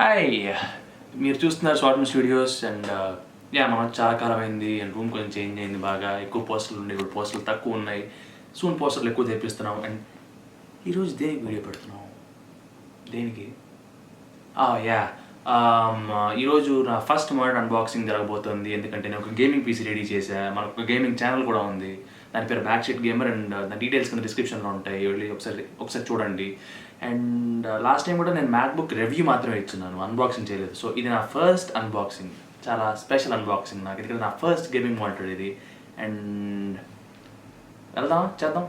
Hi, మీరు చూస్తున్నారు స్వాట్మెన్ studios. And మనం చాలా కాలం అయింది అండ్ రూమ్ కొంచెం చేంజ్ అయింది. బాగా ఎక్కువ పోస్టర్లు ఉన్నాయి, ఇప్పుడు పోస్టర్లు తక్కువ ఉన్నాయి. సూన్ పోస్టర్లు ఎక్కువ తెప్పిస్తున్నాం. అండ్ ఈరోజు దేనికి వీడియో పెడుతున్నాం? దేనికి? ఈరోజు నా ఫస్ట్ మోడల్ అన్బాక్సింగ్ జరగబోతుంది. ఎందుకంటే నేను ఒక గేమింగ్ పీసీ రెడీ చేశాను. మనకు ఒక గేమింగ్ ఛానల్ కూడా ఉంది. దాని పేరు బ్యాక్ షీట్ గేమర్. అండ్ దాని డీటెయిల్స్ కింద డిస్క్రిప్షన్లో ఉంటాయి. వెళ్ళి ఒకసారి చూడండి. అండ్ లాస్ట్ టైం కూడా నేను మ్యాక్బుక్ రివ్యూ మాత్రమే ఇచ్చున్నాను, అన్బాక్సింగ్ చేయలేదు. సో ఇది నా ఫస్ట్ అన్బాక్సింగ్, చాలా స్పెషల్ అన్బాక్సింగ్ నాకు, ఎందుకంటే నా ఫస్ట్ గేమింగ్ మానిటర్ ఇది. అండ్ చేద్దాం.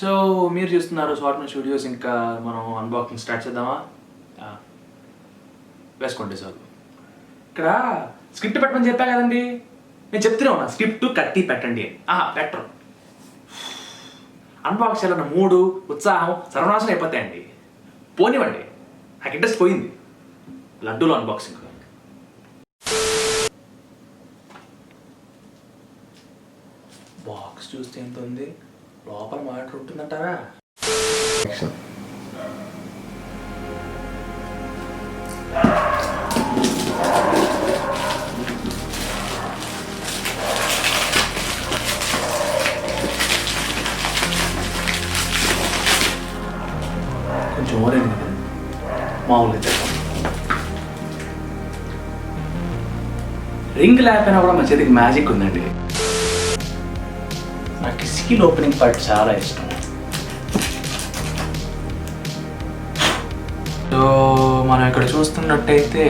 సో మీరు చూస్తున్నారు స్వాట్మెన్ స్టూడియోస్. ఇంకా మనం అన్బాక్సింగ్ స్టార్ట్ చేద్దామా? వేసుకోండి సార్. ఇక్కడ స్క్రిప్ట్ పెట్టమని చెప్పా కదండి, నేను చెప్తూనే ఉన్నా స్క్రిప్ట్ కట్టి పెట్టండి. పెట్టరు. అన్బాక్స్ చేయాలన్న మూడు ఉత్సాహం సర్వనాశనం అయిపోతాయండి. పోనివ్వండి, నాకు ఇంట్రెస్ట్ పోయింది. లడ్డూలో అన్బాక్సింగ్. బాక్స్ చూస్తే ఎంత ఉంది, లోపల మాటర్ ఉంటుందంటారా? కొంచెం ఓరైంది కదా, మామూలుగా రింగ్ లేకపోయినా కూడా మా చేతికి మ్యాజిక్ ఉందండి. నాకు సీల్ ఓపెనింగ్ పార్ట్ చాలా ఇష్టం. సో మనం ఇక్కడ చూస్తున్నట్టయితే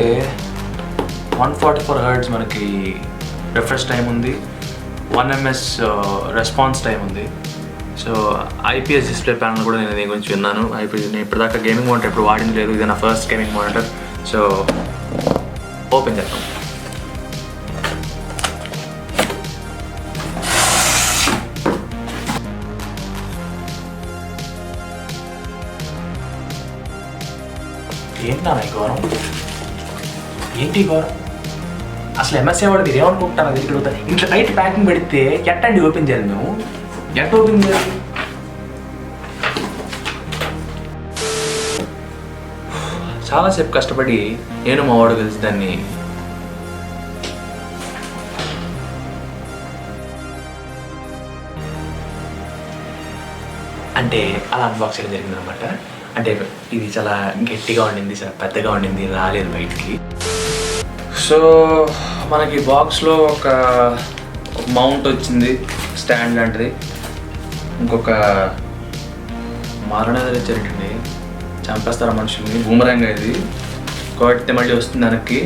144 Hz మనకి రిఫ్రెష్ టైం ఉంది, 1 ms రెస్పాన్స్ టైం ఉంది. సో ఐపీఎస్ డిస్ప్లే ప్యానల్ కూడా నేను దీని గురించి విన్నాను. నేను ఇప్పటిదాకా గేమింగ్ మానిటర్ ఎప్పుడు వాడింది లేదు, ఇది నా first gaming monitor. So open చేద్దాం. ఏంటి నాన్న ఈ ఘోరం? ఏంటి ఘోరం? అసలు ఎంఎస్ఐ వాడు మీరు ఏమనుకుంటాను అది ఇక్కడ ఇంట్లో టైట్ ప్యాకింగ్ పెడితే ఎట్టండి ఓపెన్ చేయాలి? మేము ఎట్ట ఓపెన్ చేయాలి? చాలాసేపు కష్టపడి నేను మా వాడు కలిసి దాన్ని అంటే అలా అన్బాక్స్ చేయడం జరిగింది అనమాట. అంటే ఇది చాలా గట్టిగా ఉండింది, చాలా పెద్దగా ఉండింది, రాలేదు బయటికి. సో మనకి బాక్స్లో ఒక మౌంట్ వచ్చింది, స్టాండ్ లాంటిది. ఇంకొక మారణాలు ఇచ్చారండి, చంపేస్తారా మనుషుల్ని. బూమరాంగ్ ఇది కొడితే మళ్ళీ వస్తుంది వెనక్కి.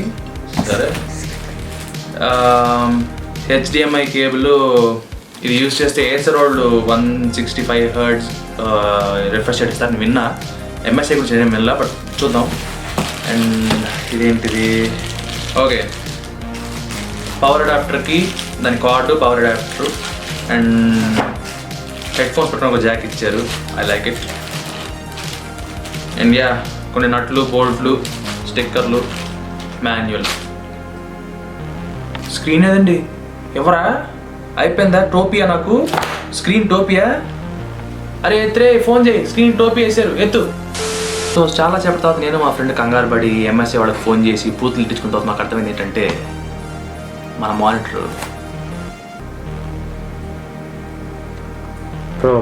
సరే, హెచ్డిఎంఐ కేబుల్ ఇది యూజ్ చేస్తే ఏసర్ వాళ్ళు 165 Hz రిఫ్రెష్ రేట్ ఇస్తారని విన్నా. ఎంఎస్ఐ గురించి ఏం విన్నా, బట్ చూద్దాం. అండ్ ఇదేంటిది? ఓకే, పవర్ అడాప్టర్కి దాని card, power adapter and head phones పెట్టుకుని ఒక జాక్ ఇచ్చారు. I like it. అండ్ కొన్ని నట్లు, బోల్ట్లు, స్టిక్కర్లు, మాన్యువల్. స్క్రీన్ ఏదండి? ఎవరా? అయిపోయిందా? టోపియా నాకు స్క్రీన్, టోపియా? అరే ఎత్తురే, ఫోన్ చేయి, స్క్రీన్ టోపీ వేసారు, ఎత్తు. సో చాలా సేపటి తర్వాత నేను మా ఫ్రెండ్ కంగారు పడి ఎంఎస్ఐ వాళ్ళకి ఫోన్ చేసి పూతులు ఇట్టించుకున్న తర్వాత మాకు అర్థమైంది ఏంటంటే మన మానిటర్.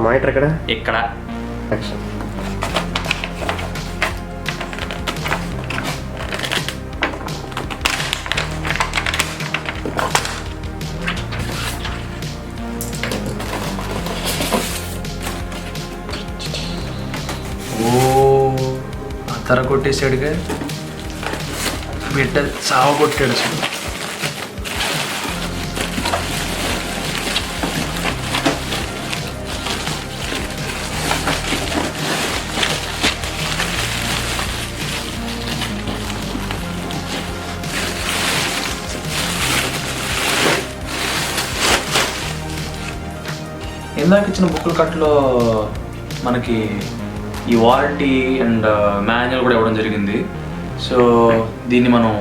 మానిటర్ ఇక్కడ తర కొట్టేసాడుగా బిడ్డ, చావ కొట్టాడు అసలు. ఇందాక ఇచ్చిన బుక్కుల కట్లో మనకి ఈ వారంటీ అండ్ మాన్యువల్ కూడా ఇవ్వడం జరిగింది. సో దీన్ని మనం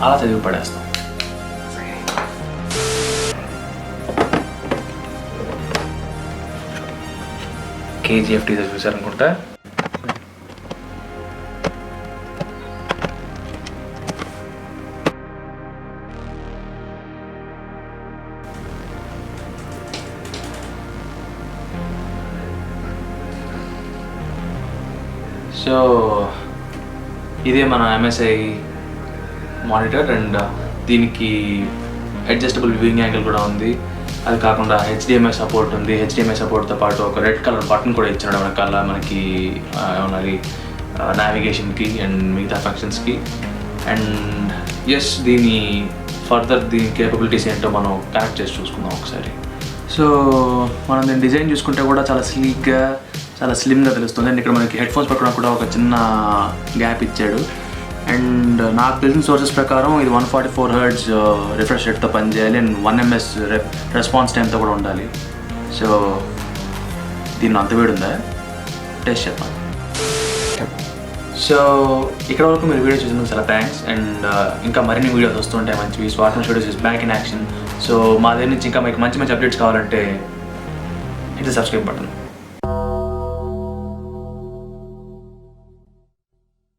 అలా చదివి పడేస్తాం. KGF teaser చూసారనుకుంటా. సో ఇదే మన MSI మానిటర్ అండ్ దీనికి అడ్జస్టబుల్ వ్యూయింగ్ యాంగిల్ కూడా ఉంది. అది కాకుండా HDMI సపోర్ట్ ఉంది. HDMI సపోర్ట్తో పాటు ఒక రెడ్ కలర్ బటన్ కూడా ఇచ్చినాడు వెనకాల మనకి ఏమన్నది నావిగేషన్కి అండ్ మిగతా ఫంక్షన్స్కి. అండ్ ఎస్ దీని ఫర్దర్ దీని కేపబిలిటీస్ ఏంటో మనం కనెక్ట్ చేసి చూసుకుందాం ఒకసారి. సో మనం దీని డిజైన్ చూసుకుంటే కూడా చాలా స్లీక్గా చాలా స్లిమ్గా తెలుస్తుంది. అండ్ ఇక్కడ మనకి హెడ్ ఫోన్స్ పెట్టుకోవడానికి కూడా ఒక చిన్న గ్యాప్ ఇచ్చాడు. అండ్ నాకు తెలిసిన సోర్సెస్ ప్రకారం ఇది 144 Hz రిఫ్రెష్ రేట్తో పనిచేయాలి అండ్ 1 ms రెస్పాన్స్ టైంతో కూడా ఉండాలి. సో దీన్ని అంత వేడి ఉందా టెస్ట్ చేద్దాం. సో ఇక్కడ వరకు మీరు వీడియో చూసినందుకు చాలా థ్యాంక్స్. అండ్ ఇంకా మరిన్ని వీడియోస్ వస్తుంటాయి మంచివి. స్వాట్మెన్ studios is back in action. So మా దగ్గర నుంచి ఇంకా మీకు మంచి మంచి అప్డేట్స్ కావాలంటే హిట్ ద సబ్స్క్రైబ్ బటన్.